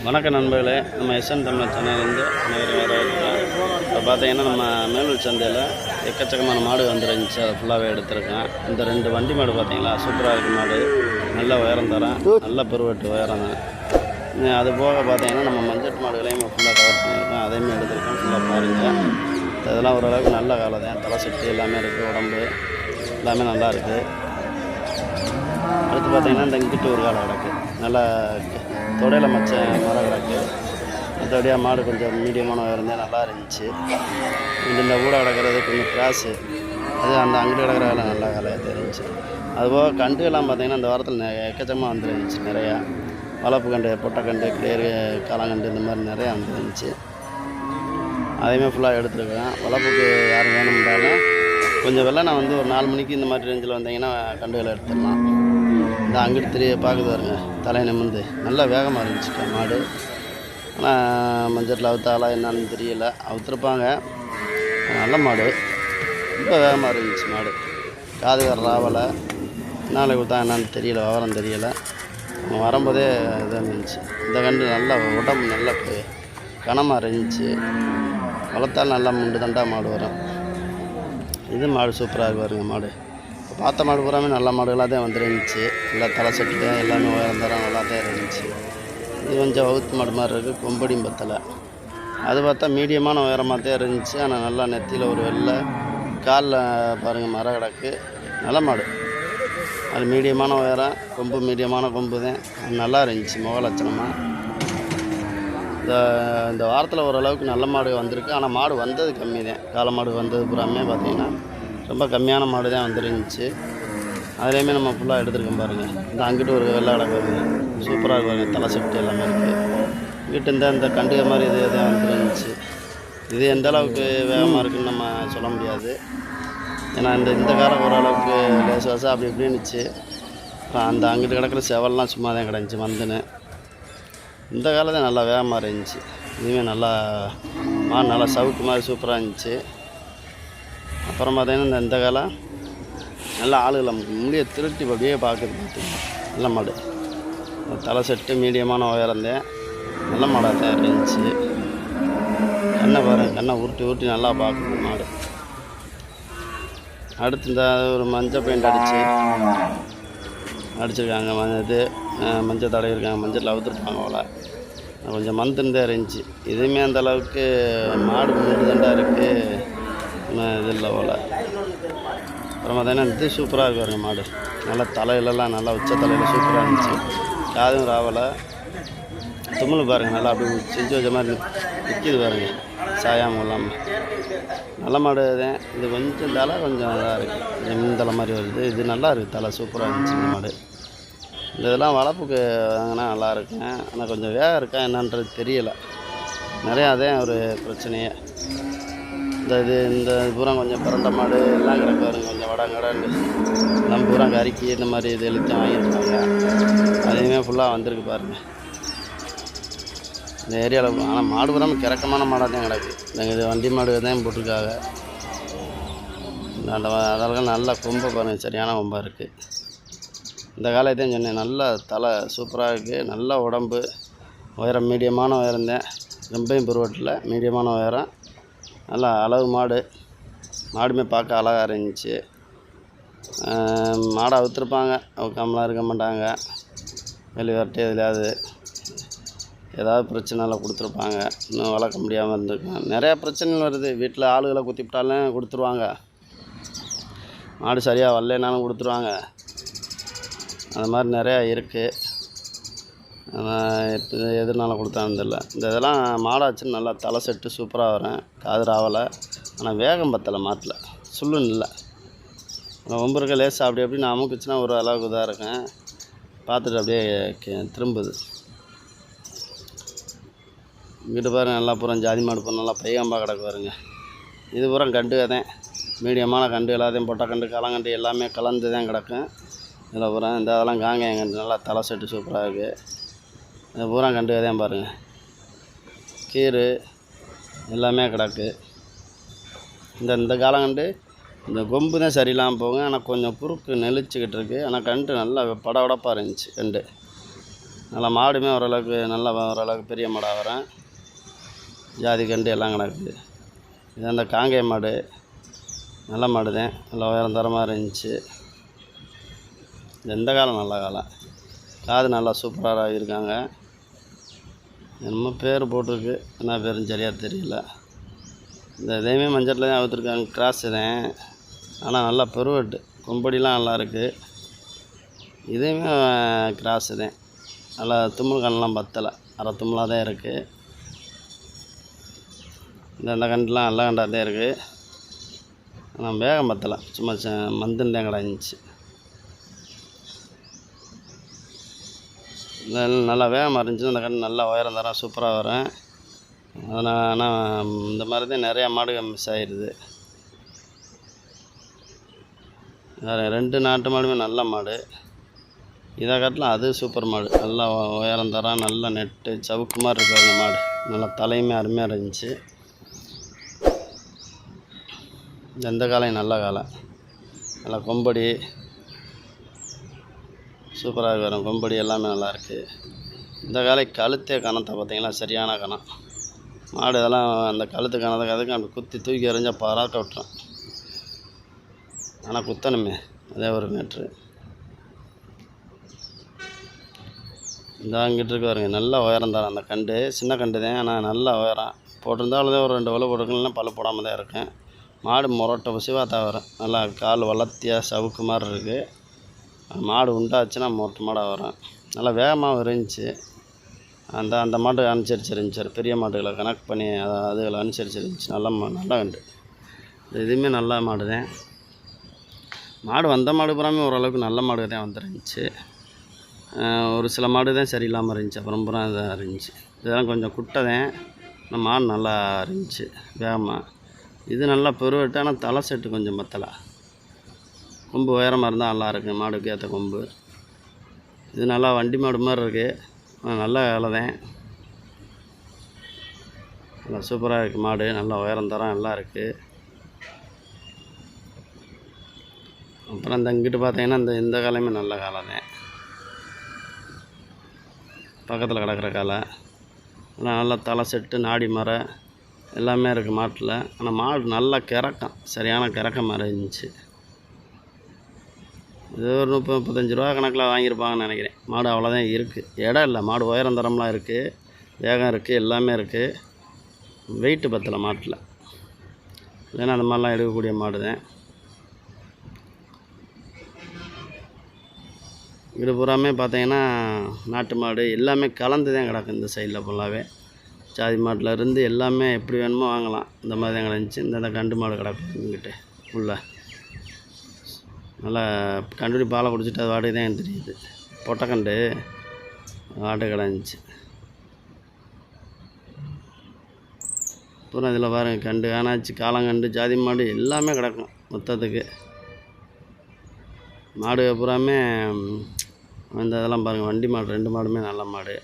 வணக்க நண்பர்களே, நம்ம எஸ்என் தமிழ் சேனல்லேருந்து அனைவரும் வரவேற்கிறோம். இப்போ பார்த்தீங்கன்னா நம்ம மேலூர் சந்தையில் எக்கச்சக்கமான மாடு வந்துருந்துச்சு. அதை ஃபுல்லாகவே எடுத்திருக்கேன். இந்த 2 வண்டி மாடு பார்த்தீங்களா, சூப்பராக இருக்குது மாடு. நல்ல உயரம் தரேன், நல்ல பெருவெட்டு உயரம் தான். அது போக பார்த்தீங்கன்னா நம்ம மஞ்சள் மாடுகளையும் ஃபுல்லாக கவர் பண்ணியிருக்கோம். அதையுமே எடுத்திருக்கோம். ஃபுல்லாக பாருங்கள். இதெல்லாம் ஓரளவுக்கு நல்ல காலை தான். தலை செட்டு எல்லாமே இருக்குது, உடம்பு எல்லாமே நல்லா இருக்குது. அடுத்து பார்த்தீங்கன்னா இந்த இங்கிட்டு ஒரு காலை கிடக்கு, நல்லா தொடையில் மச்ச மரம் கிடக்கு. மற்றபடியாக மாடு கொஞ்சம் மீடியமான இருந்தால் நல்லா இருந்துச்சு. இந்த ஊட கிடக்கிறது கொஞ்சம் கிராஸு, அது அந்த அங்கிட்டு கிடக்கிற காலை நல்லா காலையாக தெரிஞ்சிச்சு. அதுபோக கண்டுகள்லாம் பார்த்திங்கன்னா இந்த வாரத்தில் எக்கச்சக்கமாக வந்துருந்துச்சு. நிறையா வளர்ப்பு கண்டு, பொட்டைக்கண்டு, கிளியர் காலங்கண்டு இந்த மாதிரி நிறையா வந்துருந்துச்சு. அதையுமே ஃபுல்லாக எடுத்துருக்கேன். வளர்ப்புக்கு யாரும் வேணும்ன்றாலும் கொஞ்சம் வெள்ளை நான் ஒரு 4 மணிக்கு இந்த மாதிரி ரேஞ்சில் வந்தீங்கன்னா கண்டுகளை எடுத்துடலாம். இந்த அங்கிட்டு பார்க்குது பாருங்க, தலை நிமிர்ந்து நல்லா வேகமாக இருந்துச்சுக்கா மாடு. ஆனால் மஞ்சட்டில் அவுத்தாலா என்னன்னு தெரியல, அவுத்துருப்பாங்க. நல்ல மாடு, ரொம்ப வேகமாக இருந்துச்சு மாடு. காதுகார ராவலை என்னால் கொடுத்தா என்னன்னு தெரியல, விவரம் தெரியலை. வரும்போதே இதாக இருந்துச்சு. இந்த கண்டு நல்லா உடம்பு நல்லா கனமாக இருந்துச்சு. வளர்த்தாலும் நல்லா முண்டு தண்டா மாடு வரும். இது மாடு சூப்பராக இருக்கு பாருங்க மாடு. பார்த்த மாடு பூராமே நல்ல மாடுகளாக தான் வந்துருந்துச்சு. நல்லா தலை செட்டு எல்லாமே உயரம் தரம் நல்லா தான் இருந்துச்சு. இது கொஞ்சம் வகுத்து மாடு மாதிரி இருக்குது, கொம்படியும் பத்தலை. அது பார்த்தா மீடியமான உயரமாக தான் இருந்துச்சு. ஆனால் நல்லா நெத்தியில் ஒரு வெள்ளை, காலில் பாருங்கள் மரம் கிடக்கு. நல்ல மாடு, அது மீடியமான உயரம், கொம்பு மீடியமான கொம்பு தான். நல்லா இருந்துச்சு முக லட்சணமாக. இந்த வாரத்தில் ஓரளவுக்கு நல்ல மாடு வந்திருக்கு. ஆனால் மாடு வந்தது கம்மி தான். காளை மாடு வந்தது பூராமே பார்த்திங்கன்னா ரொம்ப கம்மியான மாடு தான் வந்துருந்துச்சு. அதுலேயுமே நம்ம ஃபுல்லாக எடுத்துருக்கோம் பாருங்கள். இந்த அங்கிட்டு ஒரு வெள்ளை கிடக்கு, சூப்பராக இருக்கும். தலை செட்டு எல்லாமே இருக்குது. இங்கிட்டு இந்த கண்டுக மாதிரி இது தான் வந்துருந்துச்சு. இது எந்த அளவுக்கு வேகமாக இருக்குதுன்னு நம்ம சொல்ல முடியாது. ஏன்னா இந்த காலம் ஓரளவுக்கு லேசு வாசம் அப்படி இப்படின்னுச்சு. அந்த அங்கிட்டு கிடக்கிற செவல்லாம் சும்மா தான் கிடந்துச்சு வந்துன்னு. இந்த காலம் தான் நல்லா வேகமாக இருந்துச்சு. இதுவுமே நல்லா மாடு நல்லா சவுக்கு மாதிரி சூப்பராக இருந்துச்சு. அப்புறம் பார்த்தீங்கன்னா இந்த காலம் நல்லா ஆளுகளை முடிய திருட்டி அப்படியே பார்க்குது. பார்த்துக்கலாம் நல்ல மாடு, தலை செட்டு மீடியமான உயரந்தேன். நல்ல மாடாக தான் இருந்துச்சு. கண்ணை பாருங்க, கண்ணை உருட்டி நல்லா பார்க்குது மாடு. அடுத்து இந்த ஒரு மஞ்சள் பெயிண்ட் அடிச்சிருக்காங்க. இது மஞ்சள் தடவிருக்காங்க. மஞ்சள் அவுத்துருப்பாங்க போல். கொஞ்சம் மந்துன்னு இருந்துச்சு. இதுவுமே அந்த அளவுக்கு மாடு முழுதண்டா இருக்குது, இது இல்லை போல். அப்புறம் பார்த்தீங்கன்னா இது சூப்பராக இருக்கு பாருங்க மாடு. நல்லா தலையிலலாம் நல்லா உச்ச தலையில் சூப்பராக இருந்துச்சு. காதும் ராவலை, தும்மல் பாருங்கள் நல்லா அப்படி செஞ்சு வச்ச மாதிரி நிற்கிது பாருங்கள், சாயாமல் இல்லாமல். நல்ல மாடு தான். இது கொஞ்சம் தலை கொஞ்சம் நல்லா இருக்குது, கொஞ்சம் மீன் தலை மாதிரி வருது. இது நல்லா இருக்குது, தலை சூப்பராக இருந்துச்சு இந்த மாடு. இந்த இதெல்லாம் வளர்ப்புக்கு வாங்கினா நல்லா இருக்குங்க. ஆனால் கொஞ்சம் வேகம் இருக்கா என்னன்றது தெரியலை. நிறையா அதே ஒரு பிரச்சனையே. இந்த பூரா கொஞ்சம் பிறந்த மாடு எல்லாம் கிடக்கு வருங்க. கொஞ்சம் வடங்கடன்னு எல்லாம் பூரா கறிக்கி இந்த மாதிரி இது எழுத்து வாங்கியிருக்காங்க. அதையுமே ஃபுல்லாக வந்திருக்கு பாருங்கள் இந்த ஏரியாவில். ஆனால் மாடு பூராமல் கிறக்கமான மாடாக தான் கிடக்கு. இது வண்டி மாடு தான் போட்டிருக்காங்க. அதெல்லாம் நல்லா கொம்பை பாருங்கள், சரியான கொம்பாக இருக்குது. இந்த காலத்தையும் சொன்னேன், நல்ல தலை சூப்பராக இருக்குது. நல்ல உடம்பு, உயரம் மீடியமான உயரம் தான். ரொம்பவும் பெருவட்டில் மீடியமான உயரம். நல்லா அளவு மாடு. மாடுமே பார்க்க அழகாக இருந்துச்சு. மாடை அவுத்துருப்பாங்க, அவுக்காமலாம் இருக்க மாட்டாங்க. வெளிவரட்டு ஏதாவது பிரச்சனைலாம் கொடுத்துருப்பாங்க. இன்னும் வளர்க்க முடியாமல் இருந்திருக்காங்க. நிறையா பிரச்சனைகள் வருது. வீட்டில் ஆளுகளை குத்திவிட்டாலும் கொடுத்துருவாங்க. மாடு சரியாக வரலனாலும் கொடுத்துருவாங்க. அந்த மாதிரி நிறையா இருக்குது. எதுனால கொடுத்தான்னு தெரியல. இந்த இதெல்லாம் மாடாச்சுன்னு நல்லா தலை செட்டு சூப்பராக வரும். காது ராவலை, ஆனால் வேகம் பத்தலை மாட்டில், சுள்ளுன்னு இல்லை. ரொம்ப இருக்க லேசாக அப்படி அமுக்குச்சுன்னா ஒரு அளவுக்கு இதாக இருக்கேன். பார்த்துட்டு அப்படியே திரும்புது. இங்கிட்டு பாருங்க, நல்லா பூரா ஜாதி மாடு பூரா நல்லா பையம்பா கிடக்கு பாருங்க. இது பூரா கண்டு தான், மீடியமான கண்டு எல்லாத்தையும் பொட்டைக்கண்டு காலங்கண்டு எல்லாமே கலந்து தான் கிடக்கும். இதில் பூரா இந்த அதெல்லாம் காங்காயம் கண்டு நல்லா தலை செட்டு சூப்பராக இருக்குது. இந்த பூரா கண்டு தான் பாருங்கள், கீரு எல்லாமே கிடக்கு. இந்த காலங்கண்டு இந்த கொம்பு தான் சரியில்லாமல் போகும். ஆனால் கொஞ்சம் குறுக்கு நெளிச்சிக்கிட்டு இருக்குது. ஆனால் கண்டு நல்லா படபடப்பாக இருந்துச்சு கண்டு. நல்லா மாடுமே ஓரளவுக்கு நல்லா ஓரளவுக்கு பெரிய மாடாக வரேன். ஜாதி கண்டு எல்லாம் கிடக்குது. இது அந்த காங்கேய மாடு, நல்ல மாடு தான், நல்லா உயரம் தரமாக இருந்துச்சு. எந்த காலம் நல்ல காலம், காது நல்லா சூப்பராக இருக்காங்க. என்னமோ பேர் போட்டிருக்கு, என்ன பேருன்னு சரியாக தெரியல. இந்த இதையுமே மஞ்சட்டில் தான் அவுத்துருக்காங்க, கிராஸு தான். ஆனால் நல்லா பெருவெட்டு, கொம்படிலாம் நல்லா இருக்குது. இதையுமே கிராஸு தான், நல்லா தும்மல் கண்ணெலாம் பத்தலை, அரை தும்மலாக தான் இருக்குது. இந்த கண்டுலாம் நல்ல கண்டாக தான் இருக்குது. ஆனால் வேகம் பத்தலை, சும்மா மந்துன்னு தான் கிடந்துச்சு. நல்லா வேகமாக இருந்துச்சு. அந்த கண்டு நல்லா உயரம் தரம் சூப்பராக வரும். அதனால் ஆனால் இந்த மாதிரி தான் நிறையா மாடுகள் மிஸ் ஆகிடுது. வேறு 2 நாட்டு மாடுமே நல்ல மாடு. இதை காட்டிலும் அது சூப்பர் மாடு, நல்லா உயரம் தரம், நல்ல நெட்டு சவுக்கு மாதிரி இருக்குது அந்த மாடு. நல்லா தலையுமே அருமையாக இருந்துச்சு. எந்த காலையும் நல்ல காலை, நல்லா கொம்படி சூப்பராக வரும். கொம்படி எல்லாமே நல்லாயிருக்கு. இந்த காலை கழுத்தே கணத்தை பார்த்திங்களா, சரியான கணம் மாடு. இதெல்லாம் அந்த கழுத்து கணத்துக்கு அப்படி குத்தி தூக்கி எறிஞ்சால் பராக்க விட்டுரும். ஆனால் குத்தணுமே, அதே ஒரு மேட்ரு. இந்த அங்கிட்டு இருக்கு பாருங்க, நல்லா உயரம் தரேன். அந்த கண்டு சின்ன கண்டு தான், ஆனால் நல்லா உயரம் போட்டிருந்தாலும் தான் ஒரு 2 வலை போட்டுருக்கலாம், பல்ல போடாமல் தான் இருக்கேன். மாடு முரட்டை சிவாத்தா வரும், நல்லா கால் வளர்த்தியாக சவுக்கு மாதிரி இருக்குது. மாடு உண்டாச்சுன்னா மொட்டை மாடாக வரும். நல்லா வேகமாக இருந்துச்சு. அந்த மாடு அனுசரிச்சிருந்துச்சு, பெரிய மாடுகளை கனெக்ட் பண்ணி அதுகளை அனுசரிச்சிருந்துச்சு. நல்ல கண்டு. இதுவுமே நல்ல மாடு தான். மாடு வந்த மாடு புறாமே ஓரளவுக்கு நல்ல மாடு தான் வந்துருந்துச்சு. ஒரு சில மாடு தான் சரியில்லாமல் இருந்துச்சு, அப்புறம் புறம் இதாக இருந்துச்சு. இதெல்லாம் கொஞ்சம் குட்டை தான், ஆனால் மாடு நல்லா இருந்துச்சு வேகமாக. இது நல்லா பெருவெட்டு, ஆனால் தலை செட்டு கொஞ்சம் பத்தலை. கொம்பு உயரமாக இருந்தால் நல்லா இருக்குது, மாடுக்கு ஏற்ற கொம்பு. இது நல்லா வண்டி மாடு மாதிரி இருக்குது, நல்ல வேலை தான். நல்லா சூப்பராக இருக்குது மாடு, நல்லா உயரம் தரம் நல்லா இருக்குது. அப்புறம் இந்த இங்கிட்டு பார்த்தீங்கன்னா இந்த காலையுமே நல்ல காலை தான், பக்கத்தில் கிடக்கிற காலை. நல்லா தலை செட்டு நாடி மரம் எல்லாமே இருக்குது மாட்டில். ஆனால் மாடு நல்லா கிறக்கம், சரியான கிறக்கம் இருந்துச்சு. இது ஒரு 30-35 ரூபா கணக்கில் வாங்கியிருப்பாங்கன்னு நினைக்கிறேன். மாடு அவ்வளோதான் இருக்குது, இடம் இல்லை. மாடு உயரம் தரம்லாம் இருக்குது, வேகம் இருக்குது, எல்லாமே இருக்குது. வெயிட்டு பத்தலை மாட்டில், இல்லைன்னா அந்த மாதிரிலாம் எடுக்கக்கூடிய மாடு தான். இது பூராமே பார்த்தீங்கன்னா நாட்டு மாடு எல்லாமே கலந்து தான் கிடக்கு. இந்த சைடில் ஃபுல்லாகவே ஜாதி மாட்டில் இருந்து எல்லாமே எப்படி வேணுமோ வாங்கலாம், இந்த மாதிரி தான் கிடந்துச்சு. இந்த கண்டு மாடு கிடக்கும் இங்கிட்ட உள்ள, நல்லா கண்டுபிடி பாலை குடிச்சிட்டு அது வாடகை தான் எனக்கு தெரியுது. பொட்டைக்கண்டு வாடகை கிடந்துச்சு. அப்புறம் இதில் பாருங்கள், கண்டு ஆனாச்சு, காலங்கண்டு, ஜாதி மாடு எல்லாமே கிடக்கும் மொத்தத்துக்கு. மாடு பூராமே இந்த இதெல்லாம் பாருங்கள், வண்டி மாடு 2 மாடுமே நல்ல மாடு.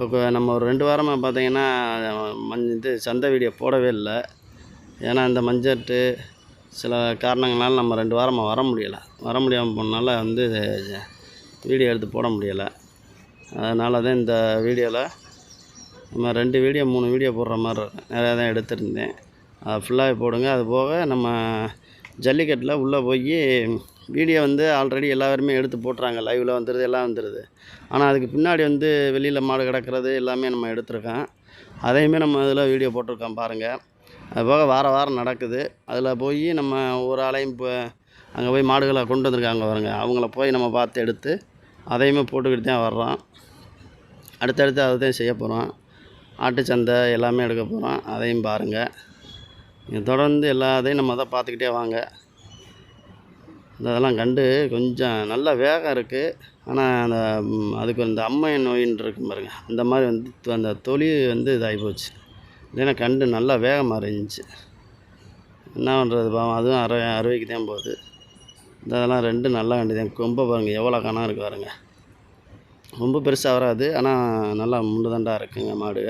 இப்போ நம்ம ஒரு 2 வாரமாக பார்த்தீங்கன்னா இது சந்தை வீடியோ போடவே இல்லை. ஏன்னா இந்த மஞ்சட்டு சில காரணங்களால் நம்ம 2 வாரமாக வர முடியாமல் போனால வீடியோ எடுத்து போட முடியலை. அதனால தான் இந்த வீடியோவில் நம்ம 2 வீடியோ 3 வீடியோ போடுற மாதிரி இருக்கும். நிறையா தான் எடுத்திருந்தேன், அதை ஃபுல்லாகவே போடுங்க. அது போக நம்ம ஜல்லிக்கட்டில் உள்ளே போய் வீடியோ ஆல்ரெடி எல்லாருமே எடுத்து போட்டுறாங்க, லைவில் வந்துடுது, எல்லாம் வந்துடுது. ஆனால் அதுக்கு பின்னாடி வெளியில் மாடு கிடக்கிறது எல்லாமே நம்ம எடுத்திருக்கோம். அதையுமே நம்ம இதில் வீடியோ போட்டிருக்கோம் பாருங்கள். அது போக வாரம் நடக்குது. அதில் போய் நம்ம ஒரு ஆளையும் இப்போ அங்கே போய் மாடுகளை கொண்டு வந்திருக்காங்க பாருங்க, அவங்கள போய் நம்ம பார்த்து எடுத்து அதையுமே போட்டுக்கிட்டு தான் வர்றோம். அடுத்தடுத்து அதை தான் செய்ய போகிறோம். ஆட்டுச்சந்தை எல்லாமே எடுக்க போகிறோம், அதையும் பாருங்கள். தொடர்ந்து எல்லாத்தையும் நம்ம தான் பார்த்துக்கிட்டே வாங்க. இதெல்லாம் கண்டு கொஞ்சம் நல்ல வேகம் இருக்குது. ஆனால் அதுக்கு அம்மை நோயின்னு இருக்கும் பாருங்கள், அந்த மாதிரி அந்த தொலி இதாகி போச்சு. இல்லைன்னா கண்டு நல்லா வேகமாக இருந்துச்சு. என்ன பண்ணுறது பாவம், அதுவும் அறுவைக்கு தான் போகுது. இதெல்லாம் 2 நல்லா கண்டு தான். கொம்பை பாருங்கள் எவ்வளோ கணம் இருக்குது பாருங்க. ரொம்ப பெருசாக வராது, ஆனால் நல்லா முண்டு தண்டாக இருக்குங்க மாடு.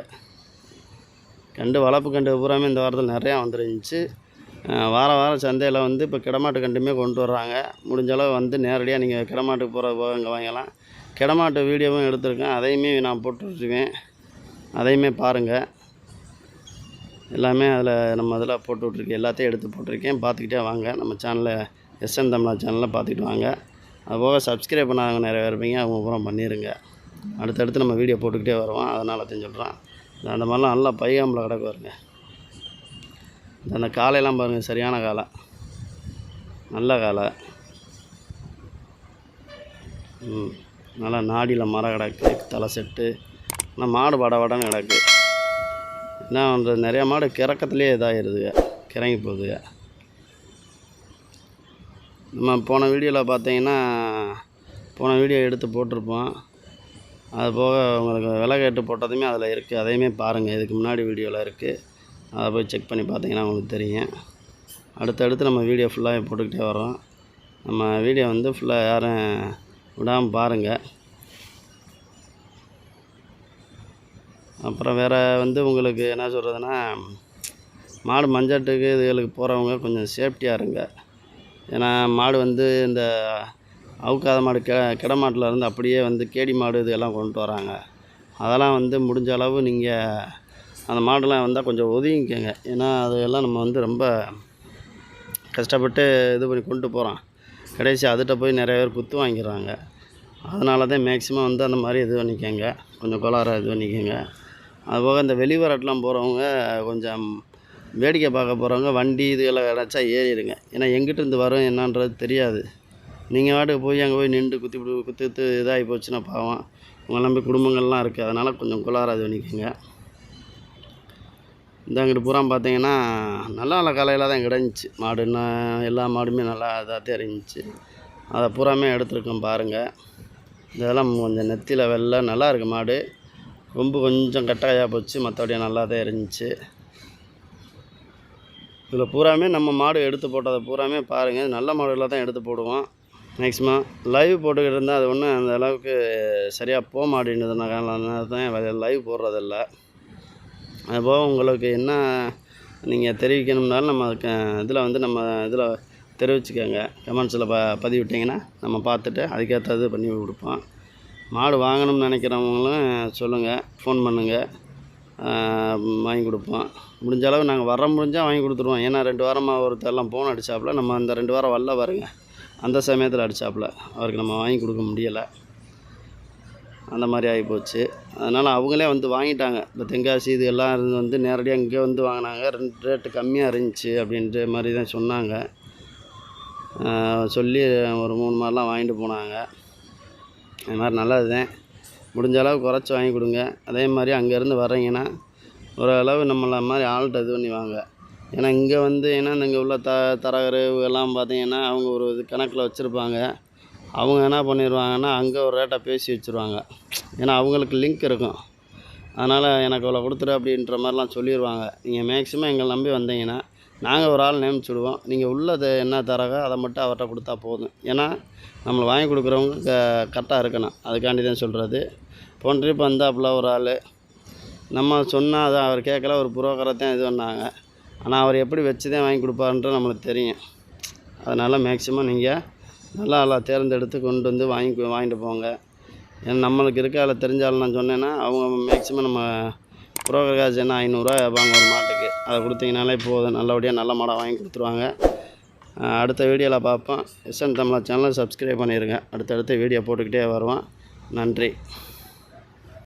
கண்டு வளர்ப்பு கண்டு பூராமே இந்த வாரத்தில் நிறையா வந்துருந்துச்சு. வாரம் சந்தையில் வந்து இப்போ கிடமாட்டு கண்டுமே கொண்டு வர்றாங்க. முடிஞ்ச அளவு வந்து நேரடியாக நீங்கள் கிடமாட்டுக்கு போகிறப்போ இங்கே வாங்கலாம். கிடமாட்டு வீடியோவும் எடுத்திருக்கேன், அதையுமே நான் போட்டுருவேன், அதையுமே பாருங்கள். எல்லாமே அதில் நம்ம இதில் போட்டு விட்ருக்கேன், எல்லாத்தையும் எடுத்து போட்டிருக்கேன், பார்த்துக்கிட்டே வாங்க. நம்ம சேனலில் எஸ்என் தமிழா சேனலில் பார்த்துக்கிட்டு வாங்க. அதுபோக சப்ஸ்கிரைப் பண்ணாதவங்க நிறைய இருப்பீங்க, அவங்க பூரா பண்ணிடுங்க. அடுத்தடுத்து நம்ம வீடியோ போட்டுக்கிட்டே வருவோம், அதனால தான் சொல்கிறேன். அந்த மாதிரிலாம் நல்லா பைகாம்பில் கிடக்கு வருங்க. அந்த காலையெல்லாம் பாருங்கள், சரியான காலை, நல்ல காலை. நல்லா நாடியில் மரம் கிடக்கு, தலை செட்டு. ஆனால் மாடு வடன்னு கிடக்கு. என்ன பண்ணுறது, நிறையா மாடு கிறக்கத்துலேயே இதாகிடுதுங்க, கிறங்கி போகுதுங்க. நம்ம போன வீடியோவில் பார்த்தீங்கன்னா, போன வீடியோ எடுத்து போட்டிருப்போம். அது போக உங்களுக்கு விலை கேட்டு போட்டதுமே அதில் இருக்குது, அதையுமே பாருங்கள். இதுக்கு முன்னாடி வீடியோவில் இருக்குது, அதை போய் செக் பண்ணி பார்த்தீங்கன்னா உங்களுக்கு தெரியும். அடுத்தடுத்து நம்ம வீடியோ ஃபுல்லாக போட்டுக்கிட்டே வரோம். நம்ம வீடியோ வந்து ஃபுல்லாக யாரும் விடாமல் பாருங்கள். அப்புறம் வேறு வந்து உங்களுக்கு என்ன சொல்கிறதுனா, மாடு மஞ்சாட்டுக்கு இதுகளுக்கு போகிறவங்க கொஞ்சம் சேஃப்டியாக இருங்க. ஏன்னா மாடு வந்து இந்த அவுக்காத மாடு கிட மாட்டில் இருந்து அப்படியே வந்து கேடி மாடு இதெல்லாம் கொண்டு வராங்க. அதெல்லாம் வந்து முடிஞ்ச அளவு நீங்கள் அந்த மாடெலாம் வந்தால் கொஞ்சம் ஒதுங்கிக்கங்க. ஏன்னா அதெல்லாம் நம்ம வந்து ரொம்ப கஷ்டப்பட்டு இது பண்ணி கொண்டு போகிறோம், கடைசி அதுகிட்ட போய் நிறைய பேர் குத்து வாங்கிடுறாங்க. அதனால தான் மேக்ஸிமம் வந்து அந்த மாதிரி இது பண்ணிக்கோங்க, கொஞ்சம் கோளாறாக இது பண்ணிக்கோங்க. அதுபோக இந்த வெளிவரட்டெலாம் போகிறவங்க கொஞ்சம் வேடிக்கை பார்க்க போகிறவங்க வண்டி இதெல்லாம் கிடச்சா ஏறிடுங்க. ஏன்னா எங்கிட்டேருந்து வரும் என்னன்றது தெரியாது. நீங்கள் வாட்டுக்கு போய் அங்கே போய் நின்று குத்து இதாகி போச்சுன்னா பாவம், உங்களை நம்பி குடும்பங்கள்லாம் இருக்குது. அதனால் கொஞ்சம் கோளாறாக இது பண்ணிக்கோங்க. இந்த அங்கிட்டு பூரா பார்த்தீங்கன்னா நல்ல காலையில் தான் கிடந்துச்சு மாடுன்னா, எல்லா மாடுமே நல்லா இதாக இருந்துச்சு. அதை பூராமே எடுத்துருக்கோம் பாருங்கள். இதெல்லாம் கொஞ்சம் நெத்தியில் வெள்ளை நல்லா இருக்குது மாடு. கொம்பு கொஞ்சம் கட்டாயாக போச்சு, மற்றபடி நல்லா தான் இருந்துச்சு. இதில் பூராமே நம்ம மாடு எடுத்து போட்டதை பூராமே பாருங்கள். நல்ல மாடுகளாக தான் எடுத்து போடுவோம். மேக்ஸிமம் லைவ் போட்டுக்கிட்டு இருந்தால் அது ஒன்றும் அந்த அளவுக்கு சரியாக போக மாட்டேங்குதுனால தான் லைவ் போடுறதில்ல. அதுபோக உங்களுக்கு என்ன நீங்கள் தெரிவிக்கணும்னாலும் நம்ம இதில் வந்து நம்ம இதில் தெரிவிச்சுக்கோங்க, கமெண்ட்ஸில் பதிவிட்டிங்கன்னா நம்ம பார்த்துட்டு அதுக்கேற்ற இது பண்ணி கொடுப்போம். மாடு வாங்கணும்னு நினைக்கிறவங்களும் சொல்லுங்கள், ஃபோன் பண்ணுங்கள், வாங்கி கொடுப்போம். முடிஞ்ச அளவு நாங்கள் முடிஞ்சால் வாங்கி கொடுத்துருவோம். ஏன்னா 2 வாரமாக ஒருத்தரெல்லாம் ஃபோன் அடித்தாப்புல, நம்ம அந்த 2 வாரம் வரல பாருங்க, அந்த சமயத்தில் அடித்தாப்புல அவருக்கு நம்ம வாங்கி கொடுக்க முடியலை, அந்த மாதிரி ஆகிப்போச்சு. அதனால் அவங்களே வந்து வாங்கிட்டாங்க. இப்போ தென்காசி இது எல்லாம் வந்து நேரடியாக இங்கே வந்து வாங்கினாங்க. ரேட்டு கம்மியாக இருந்துச்சு அப்படின்ற மாதிரி தான் சொன்னாங்க. சொல்லி ஒரு 3 மாதெலாம் வாங்கிட்டு போனாங்க. அது மாதிரி நல்லது தான். முடிஞ்ச அளவு குறைச்சி வாங்கி கொடுங்க. அதே மாதிரி அங்கேருந்து வர்றீங்கன்னா ஓரளவு நம்மளை மாதிரி ஆள்கிட்ட இது பண்ணி வாங்க. ஏன்னா இங்கே வந்து ஏன்னா இங்கே உள்ள தரகர் எல்லாம் பார்த்தீங்கன்னா அவங்க ஒரு இது கணக்கில் வச்சுருப்பாங்க. அவங்க என்ன பண்ணிடுவாங்கன்னா அங்கே ஒரு ரேட்டை பேசி வச்சுருவாங்க. ஏன்னா அவங்களுக்கு லிங்க் இருக்கும். அதனால் எனக்கு இவ்வளோ கொடுத்துரு அப்படின்ற மாதிரிலாம் சொல்லிடுவாங்க. நீங்கள் மேக்ஸிமம் எங்களை நம்பி வந்தீங்கன்னா நாங்கள் ஒரு ஆள் நியமிச்சுடுவோம். நீங்கள் உள்ளது என்ன தரகோ அதை மட்டும் அவர்கிட்ட கொடுத்தா போதும். ஏன்னா நம்மளை வாங்கி கொடுக்குறவங்க கரெக்டாக இருக்கணும், அதுக்காண்டி தான் சொல்கிறது. போன ட்ரிப் வந்தாப்புல ஒரு ஆள் நம்ம சொன்னால் அதை அவர் கேட்கல, ஒரு புரோக்கரை தான் இது பண்ணாங்க. ஆனால் அவர் எப்படி வச்சு தான் வாங்கி கொடுப்பாருன்றது நம்மளுக்கு தெரியும். அதனால் மேக்ஸிமம் நீங்கள் நல்லா எல்லாம் தேர்ந்தெடுத்து கொண்டு வந்து வாங்கிட்டு போங்க. ஏன்னா நம்மளுக்கு இருக்க அதில் தெரிஞ்சாலும் நான் சொன்னேன்னா அவங்க மேக்ஸிமம் நம்ம புரோக்கர் காசு என்ன 500 வாங்க ஒரு மாட்டுக்கு, அதை கொடுத்தீங்கனாலே போதும், நல்லபடியாக நல்ல மாடை வாங்கி கொடுத்துருவாங்க. அடுத்த வீடியோவில் பார்ப்போம். எஸ்என் தமிழா சேனலை சப்ஸ்கிரைப் பண்ணிடுங்க. அடுத்தடுத்த வீடியோ போட்டுக்கிட்டே வருவோம். நன்றி.